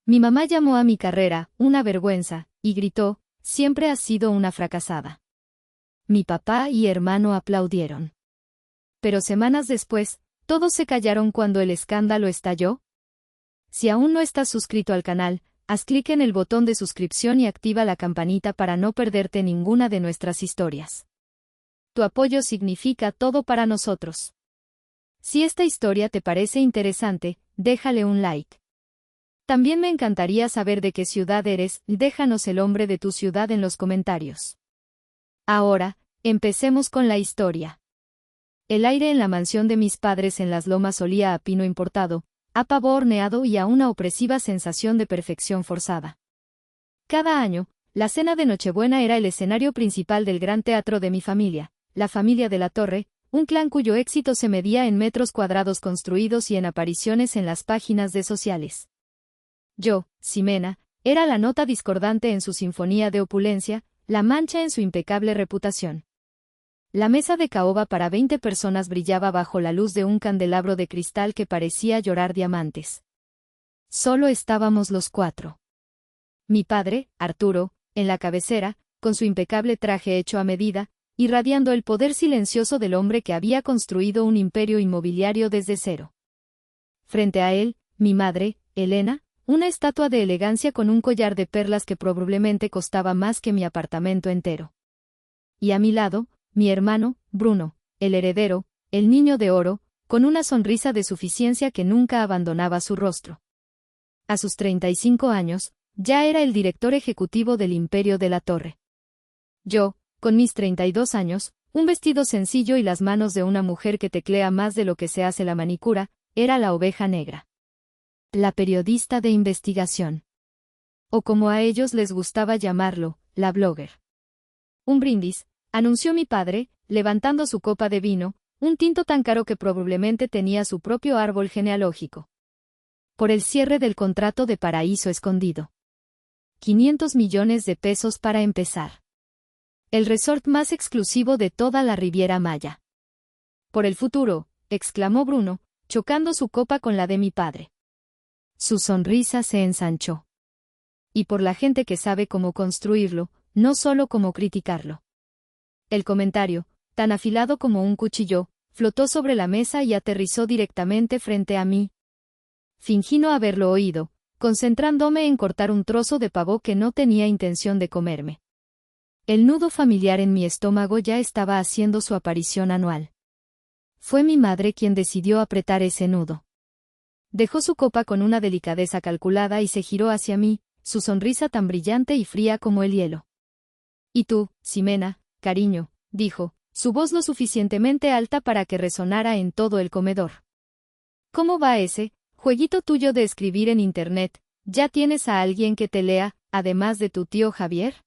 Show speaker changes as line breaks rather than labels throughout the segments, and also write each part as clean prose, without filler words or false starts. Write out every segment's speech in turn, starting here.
Mi mamá llamó a mi carrera una vergüenza, y gritó, siempre has sido una fracasada. Mi papá y hermano aplaudieron. Pero semanas después, todos se callaron cuando el escándalo estalló. Si aún no estás suscrito al canal, haz clic en el botón de suscripción y activa la campanita para no perderte ninguna de nuestras historias. Tu apoyo significa todo para nosotros. Si esta historia te parece interesante, déjale un like. También me encantaría saber de qué ciudad eres, déjanos el nombre de tu ciudad en los comentarios. Ahora, empecemos con la historia. El aire en la mansión de mis padres en Las Lomas olía a pino importado, a pavo horneado y a una opresiva sensación de perfección forzada. Cada año, la cena de Nochebuena era el escenario principal del gran teatro de mi familia, la familia de la Torre, un clan cuyo éxito se medía en metros cuadrados construidos y en apariciones en las páginas de sociales. Yo, Ximena, era la nota discordante en su sinfonía de opulencia, la mancha en su impecable reputación. La mesa de caoba para 20 personas brillaba bajo la luz de un candelabro de cristal que parecía llorar diamantes. Solo estábamos los 4. Mi padre, Arturo, en la cabecera, con su impecable traje hecho a medida, irradiando el poder silencioso del hombre que había construido un imperio inmobiliario desde cero. Frente a él, mi madre, Elena, una estatua de elegancia con un collar de perlas que probablemente costaba más que mi apartamento entero. Y a mi lado, mi hermano, Bruno, el heredero, el niño de oro, con una sonrisa de suficiencia que nunca abandonaba su rostro. A sus 35 años, ya era el director ejecutivo del Imperio de la Torre. Yo, con mis 32 años, un vestido sencillo y las manos de una mujer que teclea más de lo que se hace la manicura, era la oveja negra. La periodista de investigación. O como a ellos les gustaba llamarlo, la blogger. Un brindis, anunció mi padre, levantando su copa de vino, un tinto tan caro que probablemente tenía su propio árbol genealógico. Por el cierre del contrato de Paraíso Escondido. 500 millones de pesos para empezar. El resort más exclusivo de toda la Riviera Maya. Por el futuro, exclamó Bruno, chocando su copa con la de mi padre. Su sonrisa se ensanchó. Y por la gente que sabe cómo construirlo, no solo cómo criticarlo. El comentario, tan afilado como un cuchillo, flotó sobre la mesa y aterrizó directamente frente a mí. Fingí no haberlo oído, concentrándome en cortar un trozo de pavo que no tenía intención de comerme. El nudo familiar en mi estómago ya estaba haciendo su aparición anual. Fue mi madre quien decidió apretar ese nudo. Dejó su copa con una delicadeza calculada y se giró hacia mí, su sonrisa tan brillante y fría como el hielo. «Y tú, Ximena, cariño», dijo, su voz lo suficientemente alta para que resonara en todo el comedor. «¿Cómo va ese jueguito tuyo de escribir en internet? ¿Ya tienes a alguien que te lea, además de tu tío Javier?»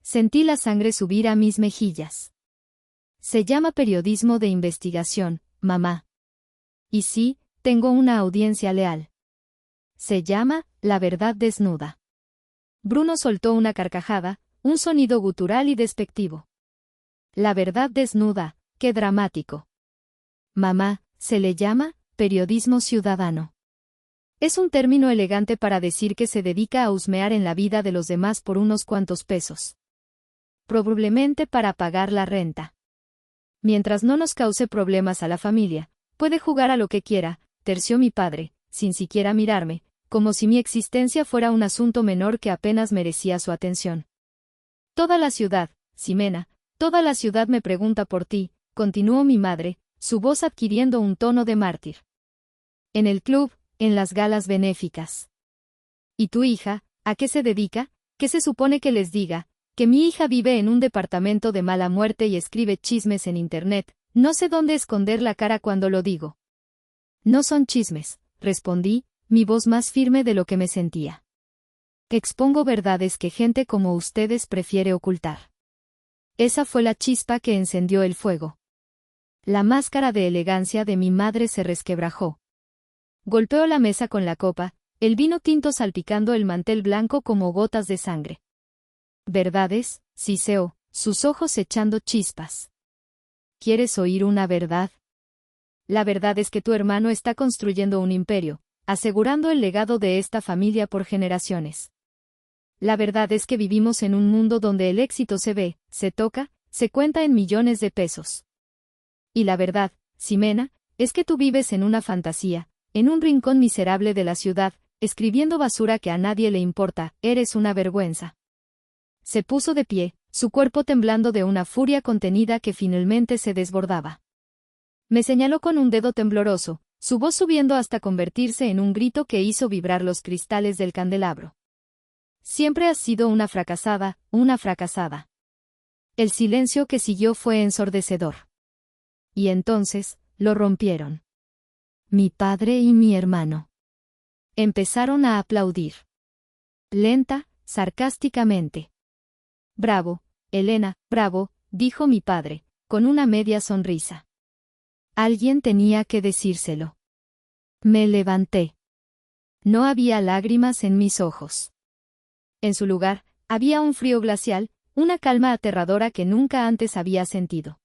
Sentí la sangre subir a mis mejillas. Se llama periodismo de investigación, mamá. Y sí, tengo una audiencia leal. Se llama La Verdad Desnuda. Bruno soltó una carcajada, un sonido gutural y despectivo. La Verdad Desnuda, qué dramático. Mamá, se le llama periodismo ciudadano. Es un término elegante para decir que se dedica a husmear en la vida de los demás por unos cuantos pesos. Probablemente para pagar la renta. Mientras no nos cause problemas a la familia, puede jugar a lo que quiera, terció mi padre, sin siquiera mirarme, como si mi existencia fuera un asunto menor que apenas merecía su atención. Toda la ciudad, Ximena, toda la ciudad me pregunta por ti, continuó mi madre, su voz adquiriendo un tono de mártir. En el club, en las galas benéficas. ¿Y tu hija, a qué se dedica? ¿Qué se supone que les diga? Que mi hija vive en un departamento de mala muerte y escribe chismes en internet, no sé dónde esconder la cara cuando lo digo. No son chismes, respondí, mi voz más firme de lo que me sentía. Expongo verdades que gente como ustedes prefiere ocultar. Esa fue la chispa que encendió el fuego. La máscara de elegancia de mi madre se resquebrajó. Golpeó la mesa con la copa, el vino tinto salpicando el mantel blanco como gotas de sangre. ¿Verdades?, siseó, sus ojos echando chispas. ¿Quieres oír una verdad? La verdad es que tu hermano está construyendo un imperio, asegurando el legado de esta familia por generaciones. La verdad es que vivimos en un mundo donde el éxito se ve, se toca, se cuenta en millones de pesos. Y la verdad, Ximena, es que tú vives en una fantasía, en un rincón miserable de la ciudad, escribiendo basura que a nadie le importa, eres una vergüenza. Se puso de pie, su cuerpo temblando de una furia contenida que finalmente se desbordaba. Me señaló con un dedo tembloroso, su voz subiendo hasta convertirse en un grito que hizo vibrar los cristales del candelabro. Siempre has sido una fracasada, una fracasada. El silencio que siguió fue ensordecedor. Y entonces, lo rompieron. Mi padre y mi hermano. Empezaron a aplaudir. Lenta, sarcásticamente. Bravo, Elena, bravo, dijo mi padre, con una media sonrisa. Alguien tenía que decírselo. Me levanté. No había lágrimas en mis ojos. En su lugar, había un frío glacial, una calma aterradora que nunca antes había sentido.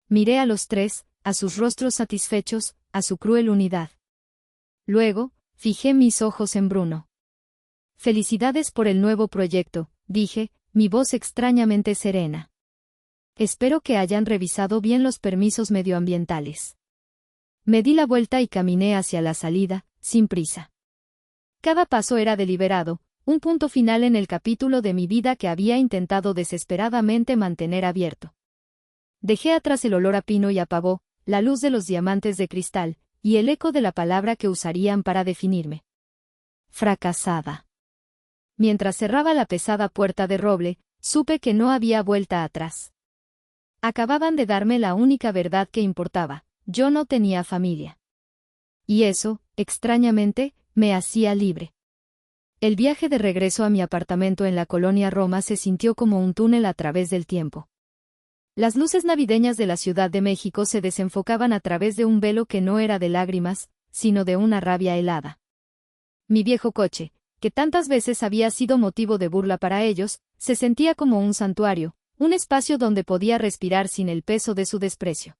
Miré a los tres, a sus rostros satisfechos, a su cruel unidad. Luego, fijé mis ojos en Bruno. Felicidades por el nuevo proyecto, dije, mi voz extrañamente serena. Espero que hayan revisado bien los permisos medioambientales. Me di la vuelta y caminé hacia la salida, sin prisa. Cada paso era deliberado, un punto final en el capítulo de mi vida que había intentado desesperadamente mantener abierto. Dejé atrás el olor a pino y a pavó, la luz de los diamantes de cristal, y el eco de la palabra que usarían para definirme. Fracasada. Mientras cerraba la pesada puerta de roble, supe que no había vuelta atrás. Acababan de darme la única verdad que importaba, yo no tenía familia. Y eso, extrañamente, me hacía libre. El viaje de regreso a mi apartamento en la colonia Roma se sintió como un túnel a través del tiempo. Las luces navideñas de la Ciudad de México se desenfocaban a través de un velo que no era de lágrimas, sino de una rabia helada. Mi viejo coche, que tantas veces había sido motivo de burla para ellos, se sentía como un santuario, un espacio donde podía respirar sin el peso de su desprecio.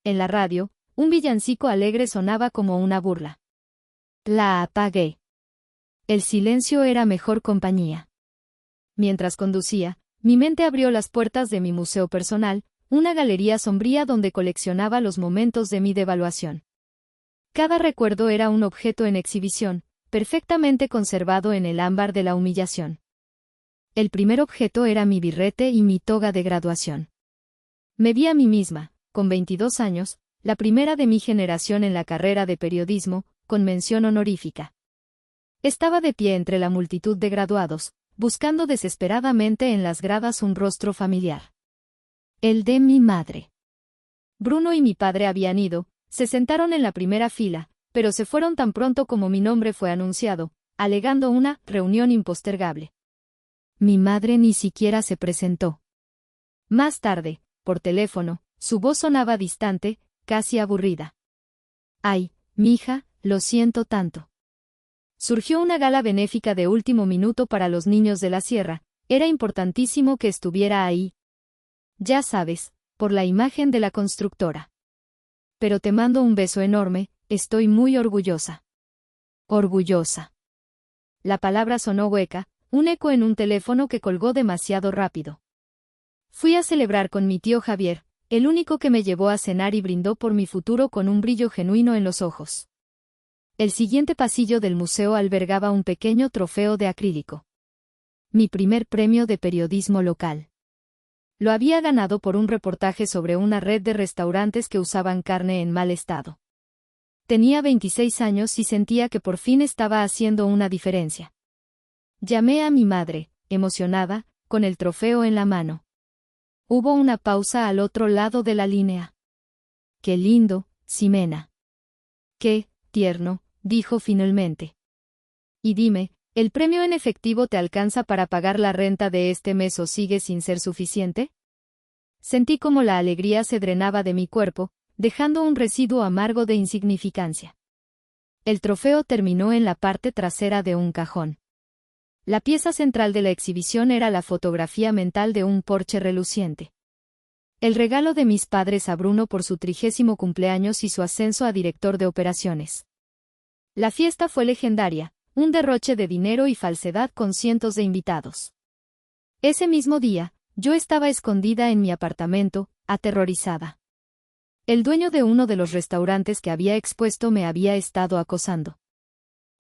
En la radio, un villancico alegre sonaba como una burla. La apagué. El silencio era mejor compañía. Mientras conducía, mi mente abrió las puertas de mi museo personal, una galería sombría donde coleccionaba los momentos de mi devaluación. Cada recuerdo era un objeto en exhibición, perfectamente conservado en el ámbar de la humillación. El primer objeto era mi birrete y mi toga de graduación. Me vi a mí misma, con 22 años, la primera de mi generación en la carrera de periodismo, con mención honorífica. Estaba de pie entre la multitud de graduados, buscando desesperadamente en las gradas un rostro familiar. El de mi madre. Bruno y mi padre habían ido, se sentaron en la primera fila, pero se fueron tan pronto como mi nombre fue anunciado, alegando una reunión impostergable. Mi madre ni siquiera se presentó. Más tarde, por teléfono, su voz sonaba distante, casi aburrida. Ay, mija, lo siento tanto. Surgió una gala benéfica de último minuto para los niños de la sierra, era importantísimo que estuviera ahí. Ya sabes, por la imagen de la constructora. Pero te mando un beso enorme, estoy muy orgullosa. Orgullosa. La palabra sonó hueca, un eco en un teléfono que colgó demasiado rápido. Fui a celebrar con mi tío Javier, el único que me llevó a cenar y brindó por mi futuro con un brillo genuino en los ojos. El siguiente pasillo del museo albergaba un pequeño trofeo de acrílico. Mi primer premio de periodismo local. Lo había ganado por un reportaje sobre una red de restaurantes que usaban carne en mal estado. Tenía 26 años y sentía que por fin estaba haciendo una diferencia. Llamé a mi madre, emocionada, con el trofeo en la mano. Hubo una pausa al otro lado de la línea. Qué lindo, Ximena. Qué tierno, dijo finalmente. Y dime, ¿el premio en efectivo te alcanza para pagar la renta de este mes o sigue sin ser suficiente? Sentí como la alegría se drenaba de mi cuerpo, dejando un residuo amargo de insignificancia. El trofeo terminó en la parte trasera de un cajón. La pieza central de la exhibición era la fotografía mental de un Porsche reluciente. El regalo de mis padres a Bruno por su 30º cumpleaños y su ascenso a director de operaciones. La fiesta fue legendaria, un derroche de dinero y falsedad con cientos de invitados. Ese mismo día, yo estaba escondida en mi apartamento, aterrorizada. El dueño de uno de los restaurantes que había expuesto me había estado acosando.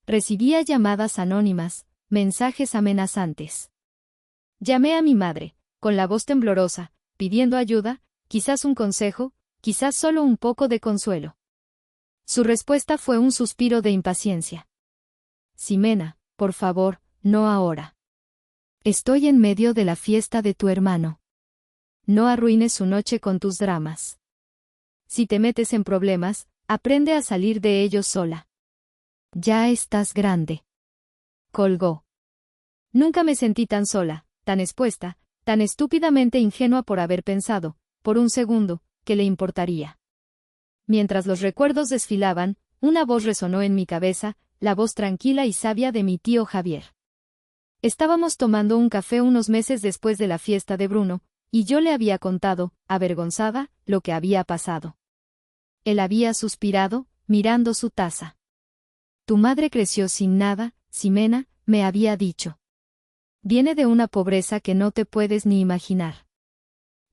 Recibía llamadas anónimas, mensajes amenazantes. Llamé a mi madre, con la voz temblorosa, pidiendo ayuda, quizás un consejo, quizás solo un poco de consuelo. Su respuesta fue un suspiro de impaciencia. Ximena, por favor, no ahora. Estoy en medio de la fiesta de tu hermano. No arruines su noche con tus dramas. Si te metes en problemas, aprende a salir de ellos sola. Ya estás grande. Colgó. Nunca me sentí tan sola, tan expuesta, tan estúpidamente ingenua por haber pensado, por un segundo, que le importaría. Mientras los recuerdos desfilaban, una voz resonó en mi cabeza, la voz tranquila y sabia de mi tío Javier. Estábamos tomando un café unos meses después de la fiesta de Bruno, y yo le había contado, avergonzada, lo que había pasado. Él había suspirado, mirando su taza. Tu madre creció sin nada, Ximena, me había dicho. Viene de una pobreza que no te puedes ni imaginar.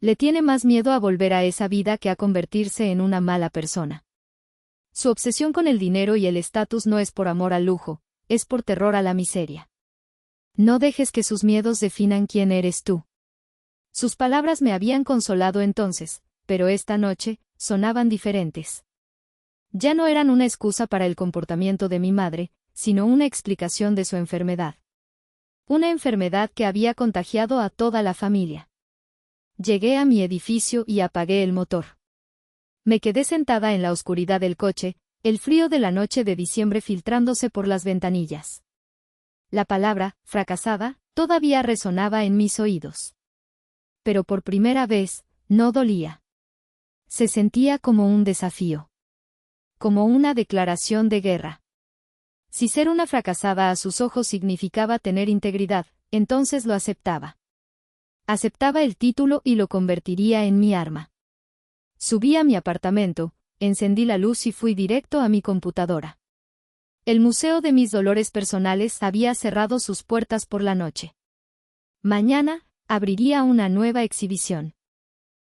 Le tiene más miedo a volver a esa vida que a convertirse en una mala persona. Su obsesión con el dinero y el estatus no es por amor al lujo, es por terror a la miseria. No dejes que sus miedos definan quién eres tú. Sus palabras me habían consolado entonces, pero esta noche, sonaban diferentes. Ya no eran una excusa para el comportamiento de mi madre, sino una explicación de su enfermedad. Una enfermedad que había contagiado a toda la familia. Llegué a mi edificio y apagué el motor. Me quedé sentada en la oscuridad del coche, el frío de la noche de diciembre filtrándose por las ventanillas. La palabra, fracasada, todavía resonaba en mis oídos. Pero por primera vez, no dolía. Se sentía como un desafío. Como una declaración de guerra. Si ser una fracasada a sus ojos significaba tener integridad, entonces lo aceptaba. Aceptaba el título y lo convertiría en mi arma. Subí a mi apartamento, encendí la luz y fui directo a mi computadora. El museo de mis dolores personales había cerrado sus puertas por la noche. Mañana, abriría una nueva exhibición.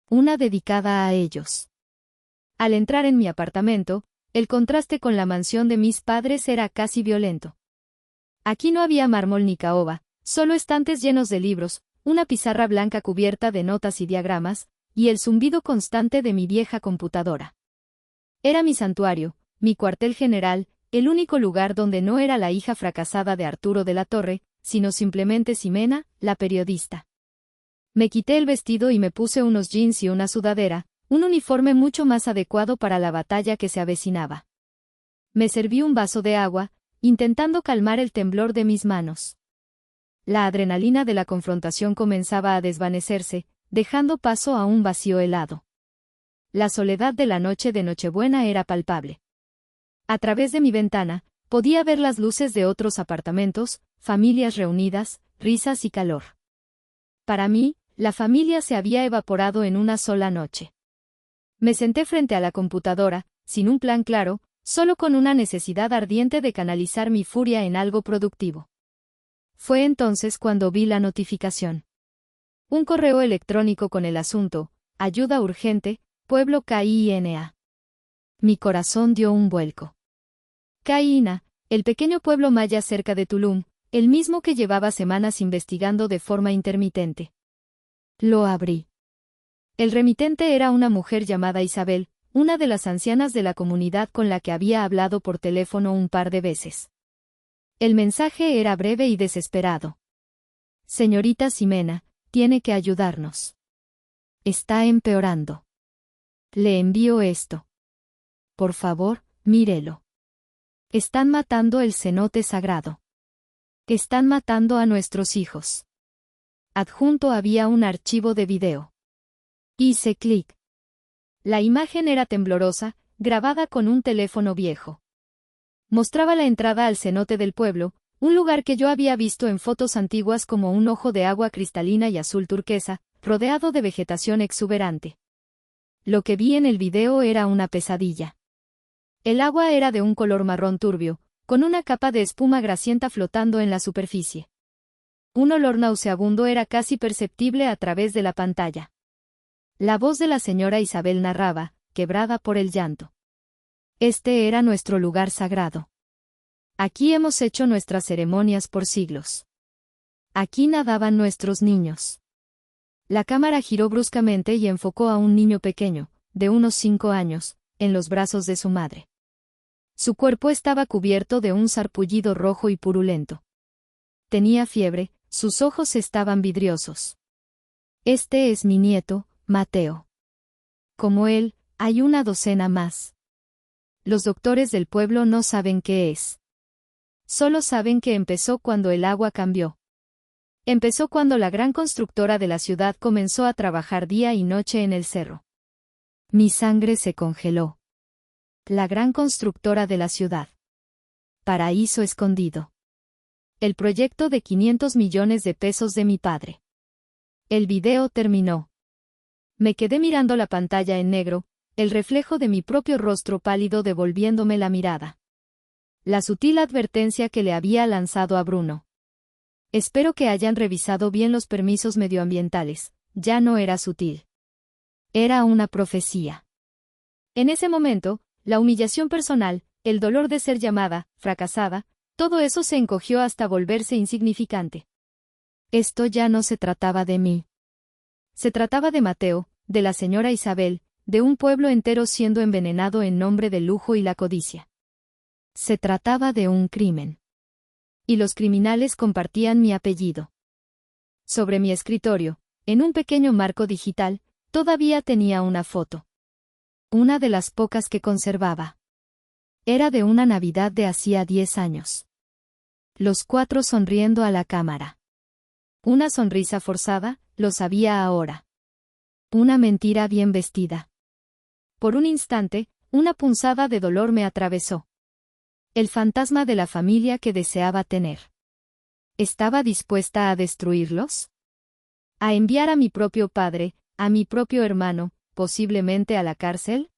Una dedicada a ellos. Al entrar en mi apartamento, el contraste con la mansión de mis padres era casi violento. Aquí no había mármol ni caoba, solo estantes llenos de libros, una pizarra blanca cubierta de notas y diagramas, y el zumbido constante de mi vieja computadora. Era mi santuario, mi cuartel general, el único lugar donde no era la hija fracasada de Arturo de la Torre, sino simplemente Ximena, la periodista. Me quité el vestido y me puse unos jeans y una sudadera, un uniforme mucho más adecuado para la batalla que se avecinaba. Me serví un vaso de agua, intentando calmar el temblor de mis manos. La adrenalina de la confrontación comenzaba a desvanecerse, dejando paso a un vacío helado. La soledad de la noche de Nochebuena era palpable. A través de mi ventana, podía ver las luces de otros apartamentos, familias reunidas, risas y calor. Para mí, la familia se había evaporado en una sola noche. Me senté frente a la computadora, sin un plan claro, solo con una necesidad ardiente de canalizar mi furia en algo productivo. Fue entonces cuando vi la notificación. Un correo electrónico con el asunto, ayuda urgente, Pueblo Caína. Mi corazón dio un vuelco. Caína, el pequeño pueblo maya cerca de Tulum, el mismo que llevaba semanas investigando de forma intermitente. Lo abrí. El remitente era una mujer llamada Isabel, una de las ancianas de la comunidad con la que había hablado por teléfono un par de veces. El mensaje era breve y desesperado. Señorita Ximena, tiene que ayudarnos. Está empeorando. Le envío esto. Por favor, mírelo. Están matando el cenote sagrado. Están matando a nuestros hijos. Adjunto había un archivo de video. Hice clic. La imagen era temblorosa, grabada con un teléfono viejo. Mostraba la entrada al cenote del pueblo, un lugar que yo había visto en fotos antiguas como un ojo de agua cristalina y azul turquesa, rodeado de vegetación exuberante. Lo que vi en el video era una pesadilla. El agua era de un color marrón turbio, con una capa de espuma grasienta flotando en la superficie. Un olor nauseabundo era casi perceptible a través de la pantalla. La voz de la señora Isabel narraba, quebrada por el llanto. Este era nuestro lugar sagrado. Aquí hemos hecho nuestras ceremonias por siglos. Aquí nadaban nuestros niños. La cámara giró bruscamente y enfocó a un niño pequeño, de unos 5 años, en los brazos de su madre. Su cuerpo estaba cubierto de un sarpullido rojo y purulento. Tenía fiebre, sus ojos estaban vidriosos. Este es mi nieto, Mateo. Como él, hay una docena más. Los doctores del pueblo no saben qué es. Solo saben que empezó cuando el agua cambió. Empezó cuando la gran constructora de la ciudad comenzó a trabajar día y noche en el cerro. Mi sangre se congeló. La gran constructora de la ciudad. Paraíso escondido. El proyecto de 500 millones de pesos de mi padre. El video terminó. Me quedé mirando la pantalla en negro, el reflejo de mi propio rostro pálido devolviéndome la mirada. La sutil advertencia que le había lanzado a Bruno. Espero que hayan revisado bien los permisos medioambientales, ya no era sutil. Era una profecía. En ese momento, la humillación personal, el dolor de ser llamada, fracasada, todo eso se encogió hasta volverse insignificante. Esto ya no se trataba de mí. Se trataba de Mateo, de la señora Isabel, de un pueblo entero siendo envenenado en nombre del lujo y la codicia. Se trataba de un crimen. Y los criminales compartían mi apellido. Sobre mi escritorio, en un pequeño marco digital, todavía tenía una foto. Una de las pocas que conservaba. Era de una Navidad de hacía 10 años. Los 4 sonriendo a la cámara. Una sonrisa forzada, lo sabía ahora. Una mentira bien vestida. Por un instante, una punzada de dolor me atravesó. El fantasma de la familia que deseaba tener. ¿Estaba dispuesta a destruirlos? ¿A enviar a mi propio padre, a mi propio hermano, posiblemente a la cárcel?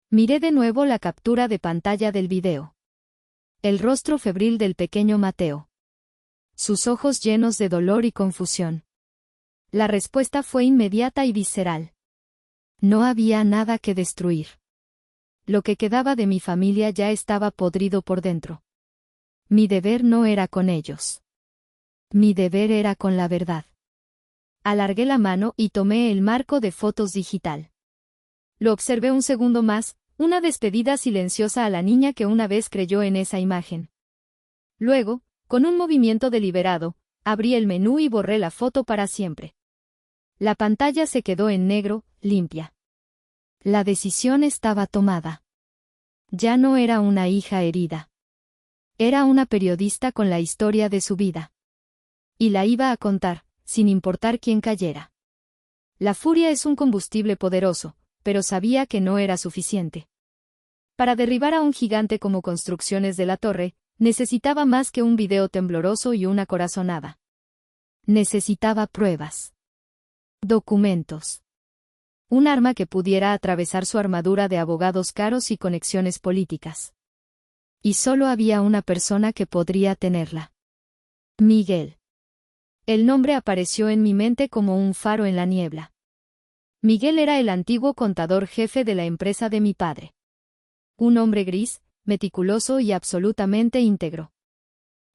Miré de nuevo la captura de pantalla del video. El rostro febril del pequeño Mateo. Sus ojos llenos de dolor y confusión. La respuesta fue inmediata y visceral. No había nada que destruir. Lo que quedaba de mi familia ya estaba podrido por dentro. Mi deber no era con ellos. Mi deber era con la verdad. Alargué la mano y tomé el marco de fotos digital. Lo observé un segundo más, una despedida silenciosa a la niña que una vez creyó en esa imagen. Luego, con un movimiento deliberado, abrí el menú y borré la foto para siempre. La pantalla se quedó en negro, limpia. La decisión estaba tomada. Ya no era una hija herida. Era una periodista con la historia de su vida. Y la iba a contar, sin importar quién cayera. La furia es un combustible poderoso, pero sabía que no era suficiente. Para derribar a un gigante como Construcciones de la Torre, necesitaba más que un video tembloroso y una corazonada. Necesitaba pruebas. Documentos. Un arma que pudiera atravesar su armadura de abogados caros y conexiones políticas. Y solo había una persona que podría tenerla. Miguel. El nombre apareció en mi mente como un faro en la niebla. Miguel era el antiguo contador jefe de la empresa de mi padre. Un hombre gris, meticuloso y absolutamente íntegro.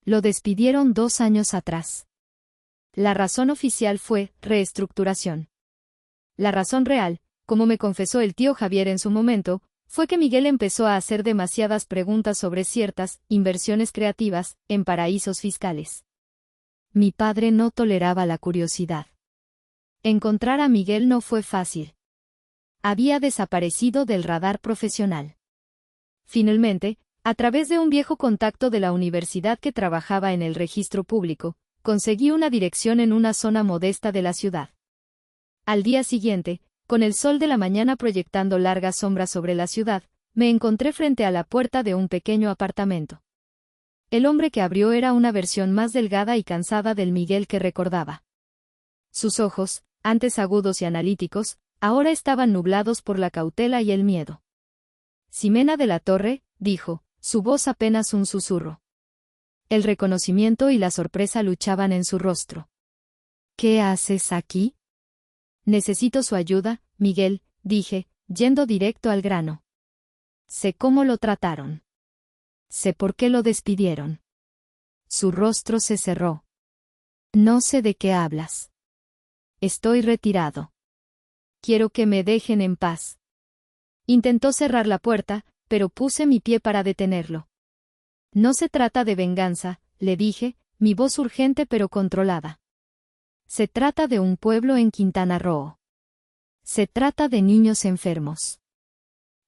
Lo despidieron 2 años atrás. La razón oficial fue reestructuración. La razón real, como me confesó el tío Javier en su momento, fue que Miguel empezó a hacer demasiadas preguntas sobre ciertas inversiones creativas en paraísos fiscales. Mi padre no toleraba la curiosidad. Encontrar a Miguel no fue fácil. Había desaparecido del radar profesional. Finalmente, a través de un viejo contacto de la universidad que trabajaba en el registro público, conseguí una dirección en una zona modesta de la ciudad. Al día siguiente, con el sol de la mañana proyectando largas sombras sobre la ciudad, me encontré frente a la puerta de un pequeño apartamento. El hombre que abrió era una versión más delgada y cansada del Miguel que recordaba. Sus ojos, antes agudos y analíticos, ahora estaban nublados por la cautela y el miedo. Ximena de la Torre, dijo, su voz apenas un susurro. El reconocimiento y la sorpresa luchaban en su rostro. ¿Qué haces aquí? Necesito su ayuda, Miguel, dije, yendo directo al grano. Sé cómo lo trataron. Sé por qué lo despidieron. Su rostro se cerró. No sé de qué hablas. Estoy retirado. Quiero que me dejen en paz. Intentó cerrar la puerta, pero puse mi pie para detenerlo. No se trata de venganza, le dije, mi voz urgente pero controlada. Se trata de un pueblo en Quintana Roo. Se trata de niños enfermos.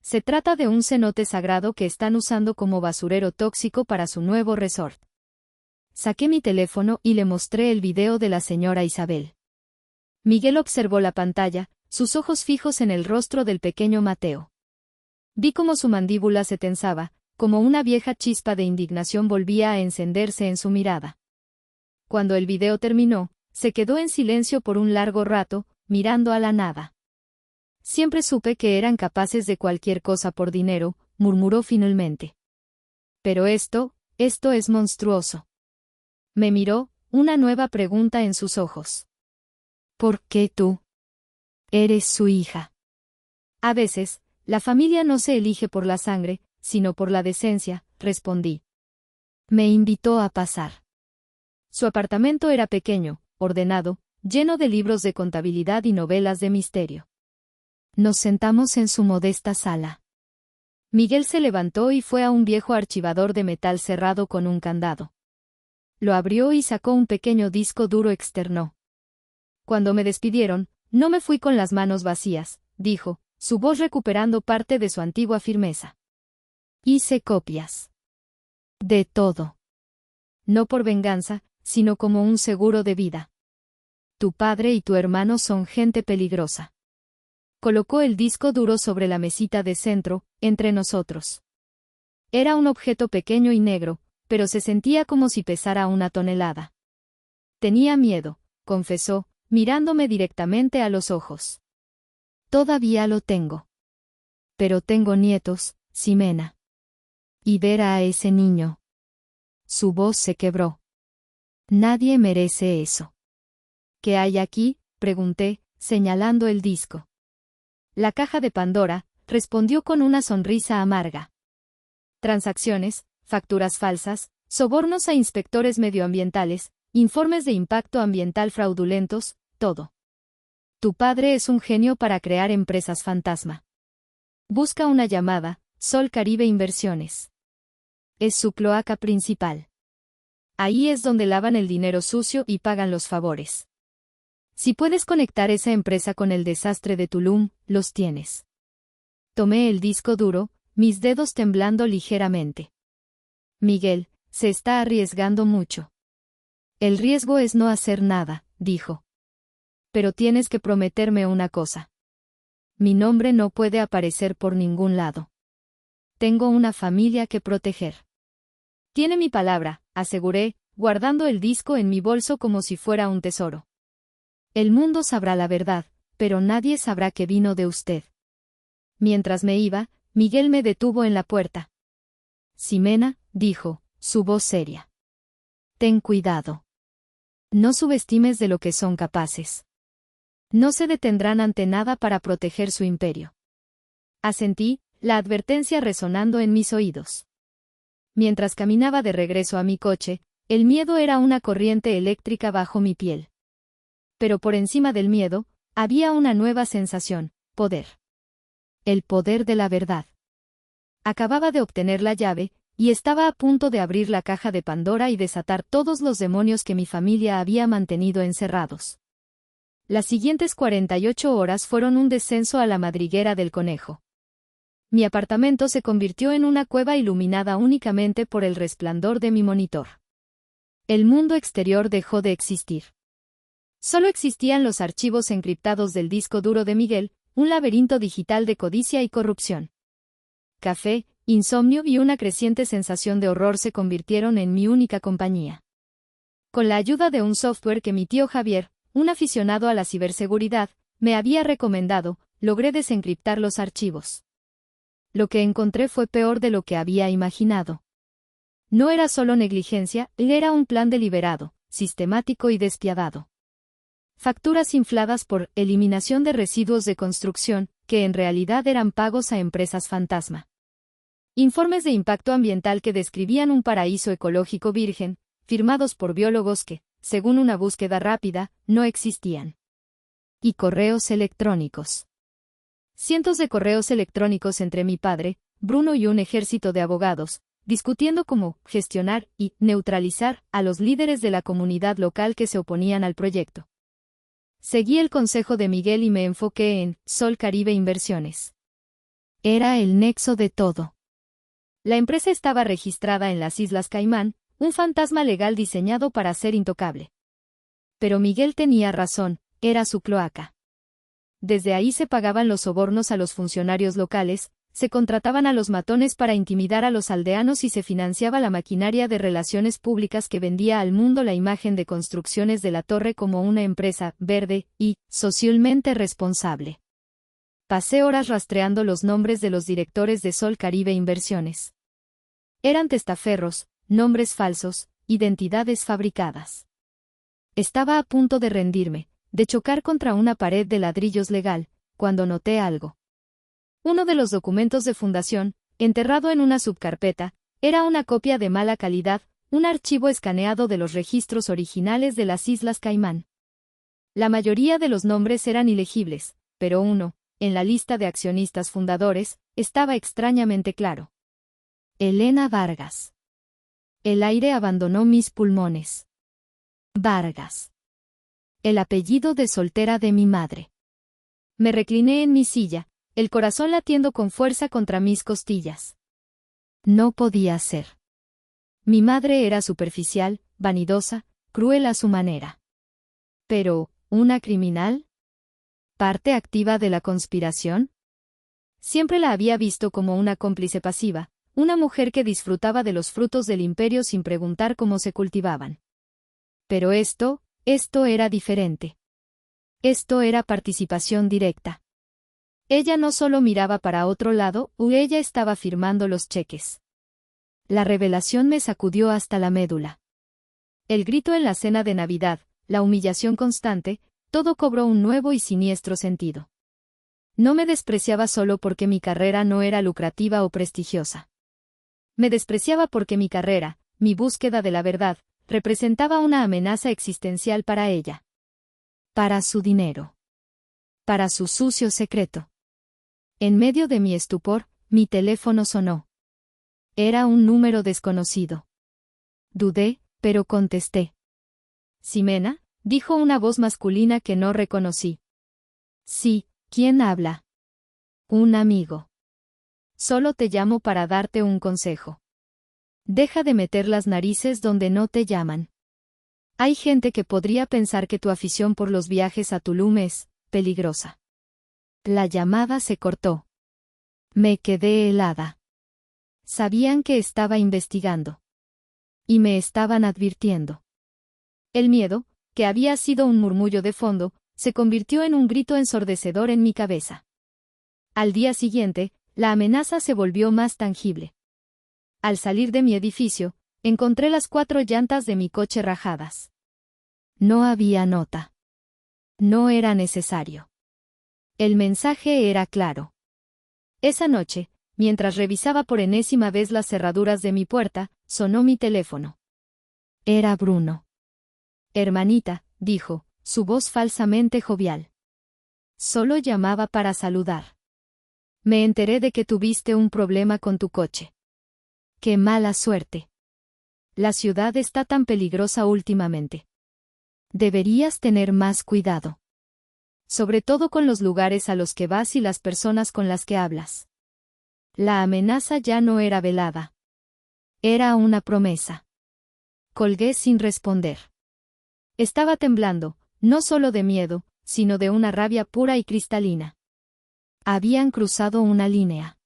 Se trata de un cenote sagrado que están usando como basurero tóxico para su nuevo resort. Saqué mi teléfono y le mostré el video de la señora Isabel. Miguel observó la pantalla, sus ojos fijos en el rostro del pequeño Mateo. Vi cómo su mandíbula se tensaba, como una vieja chispa de indignación volvía a encenderse en su mirada. Cuando el video terminó, se quedó en silencio por un largo rato, mirando a la nada. Siempre supe que eran capaces de cualquier cosa por dinero, murmuró finalmente. Pero esto es monstruoso. Me miró, una nueva pregunta en sus ojos. ¿Por qué tú? Eres su hija. A veces, la familia no se elige por la sangre, sino por la decencia, respondí. Me invitó a pasar. Su apartamento era pequeño, ordenado, lleno de libros de contabilidad y novelas de misterio. Nos sentamos en su modesta sala. Miguel se levantó y fue a un viejo archivador de metal cerrado con un candado. Lo abrió y sacó un pequeño disco duro externo. Cuando me despidieron, no me fui con las manos vacías, dijo, su voz recuperando parte de su antigua firmeza. Hice copias. De todo. No por venganza, sino como un seguro de vida. Tu padre y tu hermano son gente peligrosa. Colocó el disco duro sobre la mesita de centro, entre nosotros. Era un objeto pequeño y negro, pero se sentía como si pesara 1 tonelada. Tenía miedo, confesó, mirándome directamente a los ojos. Todavía lo tengo. Pero tengo nietos, Ximena. Y ver a ese niño. Su voz se quebró. Nadie merece eso. ¿Qué hay aquí?, pregunté, señalando el disco. La caja de Pandora, respondió con una sonrisa amarga. Transacciones, facturas falsas, sobornos a inspectores medioambientales, informes de impacto ambiental fraudulentos, todo. Tu padre es un genio para crear empresas fantasma. Busca una llamada, Sol Caribe Inversiones. Es su cloaca principal. Ahí es donde lavan el dinero sucio y pagan los favores. Si puedes conectar esa empresa con el desastre de Tulum, los tienes. Tomé el disco duro, mis dedos temblando ligeramente. Miguel, se está arriesgando mucho. El riesgo es no hacer nada, dijo. Pero tienes que prometerme una cosa. Mi nombre no puede aparecer por ningún lado. Tengo una familia que proteger. Tiene mi palabra, aseguré, guardando el disco en mi bolso como si fuera un tesoro. El mundo sabrá la verdad, pero nadie sabrá que vino de usted. Mientras me iba, Miguel me detuvo en la puerta. Ximena, dijo, su voz seria. Ten cuidado. No subestimes de lo que son capaces. No se detendrán ante nada para proteger su imperio. Asentí, la advertencia resonando en mis oídos. Mientras caminaba de regreso a mi coche, el miedo era una corriente eléctrica bajo mi piel. Pero por encima del miedo, había una nueva sensación, poder. El poder de la verdad. Acababa de obtener la llave, y estaba a punto de abrir la caja de Pandora y desatar todos los demonios que mi familia había mantenido encerrados. Las siguientes 48 horas fueron un descenso a la madriguera del conejo. Mi apartamento se convirtió en una cueva iluminada únicamente por el resplandor de mi monitor. El mundo exterior dejó de existir. Solo existían los archivos encriptados del disco duro de Miguel, un laberinto digital de codicia y corrupción. Café, insomnio y una creciente sensación de horror se convirtieron en mi única compañía. Con la ayuda de un software que mi tío Javier, un aficionado a la ciberseguridad, me había recomendado, logré desencriptar los archivos. Lo que encontré fue peor de lo que había imaginado. No era solo negligencia, era un plan deliberado, sistemático y despiadado. Facturas infladas por eliminación de residuos de construcción, que en realidad eran pagos a empresas fantasma. Informes de impacto ambiental que describían un paraíso ecológico virgen, firmados por biólogos que, según una búsqueda rápida, no existían. Y correos electrónicos. Cientos de correos electrónicos entre mi padre, Bruno y un ejército de abogados, discutiendo cómo gestionar y neutralizar a los líderes de la comunidad local que se oponían al proyecto. Seguí el consejo de Miguel y me enfoqué en Sol Caribe Inversiones. Era el nexo de todo. La empresa estaba registrada en las Islas Caimán, un fantasma legal diseñado para ser intocable. Pero Miguel tenía razón, era su cloaca. Desde ahí se pagaban los sobornos a los funcionarios locales, se contrataban a los matones para intimidar a los aldeanos y se financiaba la maquinaria de relaciones públicas que vendía al mundo la imagen de Construcciones de la Torre como una empresa verde y socialmente responsable. Pasé horas rastreando los nombres de los directores de Sol Caribe Inversiones. Eran testaferros, nombres falsos, identidades fabricadas. Estaba a punto de rendirme, de chocar contra una pared de ladrillos legal, cuando noté algo. Uno de los documentos de fundación, enterrado en una subcarpeta, era una copia de mala calidad, un archivo escaneado de los registros originales de las Islas Caimán. La mayoría de los nombres eran ilegibles, pero uno, en la lista de accionistas fundadores, estaba extrañamente claro. Elena Vargas. El aire abandonó mis pulmones. Vargas. El apellido de soltera de mi madre. Me recliné en mi silla, el corazón latiendo con fuerza contra mis costillas. No podía ser. Mi madre era superficial, vanidosa, cruel a su manera. Pero, ¿una criminal? ¿Parte activa de la conspiración? Siempre la había visto como una cómplice pasiva, una mujer que disfrutaba de los frutos del imperio sin preguntar cómo se cultivaban. Pero esto era diferente. Esto era participación directa. Ella no solo miraba para otro lado, ella estaba firmando los cheques. La revelación me sacudió hasta la médula. El grito en la cena de Navidad, la humillación constante, todo cobró un nuevo y siniestro sentido. No me despreciaba solo porque mi carrera no era lucrativa o prestigiosa. Me despreciaba porque mi carrera, mi búsqueda de la verdad, representaba una amenaza existencial para ella. Para su dinero. Para su sucio secreto. En medio de mi estupor, mi teléfono sonó. Era un número desconocido. Dudé, pero contesté. «Ximena», dijo una voz masculina que no reconocí. «Sí, ¿quién habla?» «Un amigo. Solo te llamo para darte un consejo. Deja de meter las narices donde no te llaman. Hay gente que podría pensar que tu afición por los viajes a Tulum es peligrosa». La llamada se cortó. Me quedé helada. Sabían que estaba investigando. Y me estaban advirtiendo. El miedo, que había sido un murmullo de fondo, se convirtió en un grito ensordecedor en mi cabeza. Al día siguiente, la amenaza se volvió más tangible. Al salir de mi edificio, encontré las 4 llantas de mi coche rajadas. No había nota. No era necesario. El mensaje era claro. Esa noche, mientras revisaba por enésima vez las cerraduras de mi puerta, sonó mi teléfono. Era Bruno. «Hermanita», dijo, su voz falsamente jovial. Solo llamaba para saludar. Me enteré de que tuviste un problema con tu coche. ¡Qué mala suerte! La ciudad está tan peligrosa últimamente. Deberías tener más cuidado. Sobre todo con los lugares a los que vas y las personas con las que hablas. La amenaza ya no era velada. Era una promesa. Colgué sin responder. Estaba temblando, no solo de miedo, sino de una rabia pura y cristalina. Habían cruzado una línea.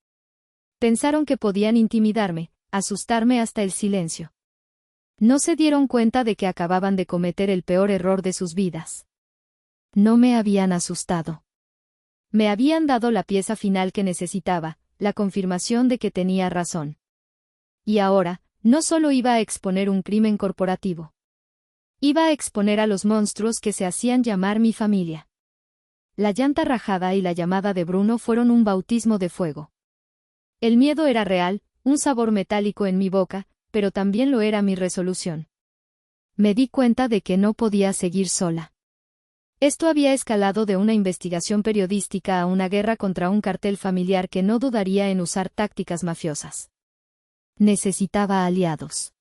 Pensaron que podían intimidarme, asustarme hasta el silencio. No se dieron cuenta de que acababan de cometer el peor error de sus vidas. No me habían asustado. Me habían dado la pieza final que necesitaba, la confirmación de que tenía razón. Y ahora, no solo iba a exponer un crimen corporativo. Iba a exponer a los monstruos que se hacían llamar mi familia. La llanta rajada y la llamada de Bruno fueron un bautismo de fuego. El miedo era real, un sabor metálico en mi boca, pero también lo era mi resolución. Me di cuenta de que no podía seguir sola. Esto había escalado de una investigación periodística a una guerra contra un cartel familiar que no dudaría en usar tácticas mafiosas. Necesitaba aliados.